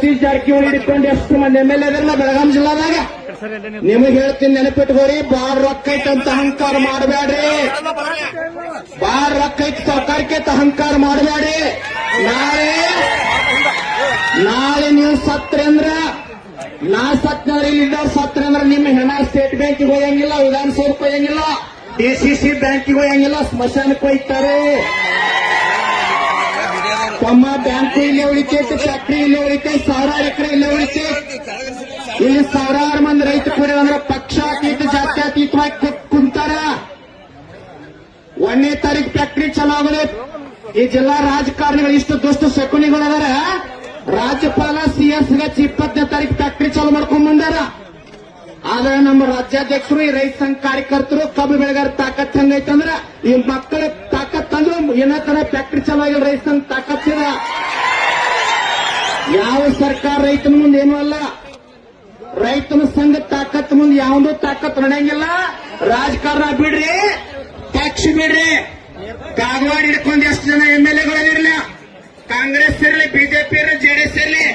ಸತೀಶ್ ಜಾರಕಿಹೊಳಿ ಹಿಡ್ಕೊಂಡು ಎಷ್ಟು ಮಂದಿ MLA ಇದ್ರಲ್ಲ ಬೆಳಗಾಂ ಜಿಲ್ಲಾದಾಗ. ನಿಮಗೆ ಹೇಳ್ತೀನಿ, ನೆನಪಿಟ್ಕೋರಿ. ಬಾಳ್ ರೊಕ್ಕ ಐತಂತ ಅಹಂಕಾರ ಮಾಡಬೇಡ್ರಿ. ಬಾಳ್ ರೊಕ್ಕ ಐತಿ ಸರ್ಕಾರಕ್ಕೆ ಅಹಂಕಾರ ಮಾಡಬೇಡ್ರಿ. ನಾಳೆ ನೀವು ಸತ್ರೆ ಅಂದ್ರ, ನಾ ಸತ್ನಂದ್ರೆ ಲೀಡರ್ ಸತ್ರೆ ಅಂದ್ರೆ ನಿಮ್ಮ ಹೆಣ ಸ್ಟೇಟ್ ಬ್ಯಾಂಕಿಗೆ ಹೋಯಂಗಿಲ್ಲ, ವಿಧಾನಸೌಧಕ್ಕೆ ಹೋಯಂಗಿಲ್ಲ, DCC ಬ್ಯಾಂಕಿಗೆ ಹೋಯಂಗಿಲ್ಲ, ಸ್ಮಶಾನಕ್ಕೆ ಹೋಯ್ತಾರೆ. ತಮ್ಮ ಬ್ಯಾಂಕು ಇಲ್ಲೇ ಉಳಿತೈತೆ, ಫ್ಯಾಕ್ಟ್ರಿ ಇಲ್ಲೇ ಉಳಿತೈತೆ, ಸಾವಿರಾರು ಎಕರೆ ಇಲ್ಲೇ ಉಳಿತೈತೆ. ಇಲ್ಲಿ ಸಾವಿರಾರು ಮಂದಿ ರೈತರು ಕೂಡ ಅಂದ್ರೆ ಪಕ್ಷಾತೀತ ಜಾತ್ಯತೀತವಾಗಿ ಕುಂತಾರ. 1ನೇ ತಾರೀಕು ಫ್ಯಾಕ್ಟ್ರಿ ಚಾಲೂ ಆಗೋದು. ಈ ಜಿಲ್ಲಾ ರಾಜಕಾರಣಿಗಳು ಇಷ್ಟು ದುಷ್ಟ ಶಕುನಿಗಳದಾರ. ರಾಜ್ಯಪಾಲ CS ಗಚ್ಚ 20ನೇ ತಾರೀಕು ಫ್ಯಾಕ್ಟ್ರಿ ಚಾಲೂ ಮಾಡ್ಕೊಂಡ್ ಬಂದಾರ. ಆದ್ರೆ ನಮ್ಮ ರಾಜ್ಯಾಧ್ಯಕ್ಷರು, ಈ ರೈತ ಸಂಘ ಕಾರ್ಯಕರ್ತರು, ಕಬ್ಬು ಬೆಳೆಗಾರ ತಾಕತ್ ಹೆಂಗೈತಂದ್ರ ಈ ಮಕ್ಕಳ ತಾಕತ್ ತಂದ್ರು ಏನತರ ಫ್ಯಾಕ್ಟ್ರಿ ಚಾಲೂ ಆಗಿಲ್ಲ. ರೈತ ಸಂಘ ತಾಕತ್ತಿದ. ಯಾವ ಸರ್ಕಾರ ರೈತನ ಮುಂದೆ ಏನೂ ಅಲ್ಲ. ರೈತನ ಸಂಘ ತಾಕತ್ ಮುಂದೆ ಯಾವುದೂ ತಾಕತ್ ನಡೆಯಂಗಿಲ್ಲ. ರಾಜಕಾರಣ ಬಿಡ್ರಿ, ಪಕ್ಷ ಬಿಡ್ರಿ. ಕಾಗವಾಡ ಹಿಡ್ಕೊಂಡು ಎಷ್ಟು ಜನ MLAಗಳಿರಲಿಲ್ಲ, ಕಾಂಗ್ರೆಸ್ ಇರಲಿ, ಬಿಜೆಪಿ ಇರಲಿ, JDS ಇರಲಿ,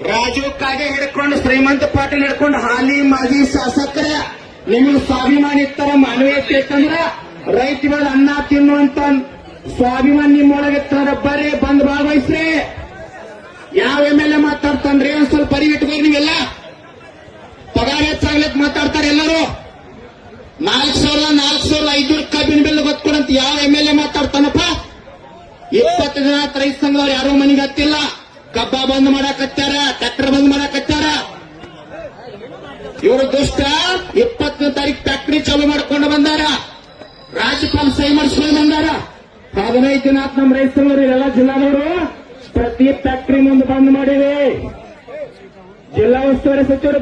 ರಾಜು ಕಾಗೆ ಹಿಡ್ಕೊಂಡು, ಶ್ರೀಮಂತ ಪಾಟೀಲ್ ಹಿಡ್ಕೊಂಡು ಹಾಲಿ ಮಾಜಿ ಶಾಸಕರ ನಿಮಗೆ ಸ್ವಾಭಿಮಾನಿ ಇರ್ತಾರ, ಮಾನವೀಯತೆ ಇತ್ತಂದ್ರ ರೈತಗಳ ಅನ್ನ ತಿನ್ನುವಂತ ಸ್ವಾಭಿಮಾನಿ ನಿಮ್ಮೊಳಗೆ ಇರ್ತಾರ. ಬರ್ರಿ, ಬಂದ್ ಭಾಗವಹಿಸ್ರಿ. ಯಾವ MLA ಮಾತಾಡ್ತಾನ್ರಿ ಒಂದ್ ಸ್ವಲ್ಪ ಬರಿ ಇಟ್ಕೊಂಡು ನೀವೆಲ್ಲ ಪಗಾರ ಹೆಚ್ಚಾಗ್ಲಿಕ್ಕೆ ಮಾತಾಡ್ತಾರೆ ಎಲ್ಲರೂ. 4,500 ಕಬ್ಬಿನ ಬಿಲ್ ಗೊತ್ಕೊಡಂತ ಯಾವ MLA ಮಾತಾಡ್ತಾನಪ್ಪ? 20 ದಿನ ರೈತ ಸಂಘದವ್ರು ಯಾರೋ ಮನೆಗೆ ಹತ್ತಿಲ್ಲ. ಕಬ್ಬ ಬಂದ್ ಮಾಡಾಕತ್ತಾರ, ಟ್ರ್ಯಾಕ್ಟರ್ ಬಂದ್ ಮಾಡಾಕತ್ತಾರ. ಇವರು ದುಷ್ಟ 20ನೇ ತಾರೀಕು ಫ್ಯಾಕ್ಟ್ರಿ ಚಾಲೂ ಮಾಡ್ಕೊಂಡು ಬಂದಾರ. ರಾಜ್ಯಪಾಲ ಸಹಿ ಮಾಡಿಸ್ಕೊಂಡು ಬಂದಾರ. 15 ದಿನ ನಮ್ಮ ರೈತ ಸಂಘದವರು ಎಲ್ಲ ಜಿಲ್ಲಾದವರು ಪ್ರತಿ ಫ್ಯಾಕ್ಟ್ರಿ ಮುಂದೆ ಬಂದ್ ಮಾಡಿವೆ. ಜಿಲ್ಲಾ ಉಸ್ತುವಾರಿ ಸಚಿವರು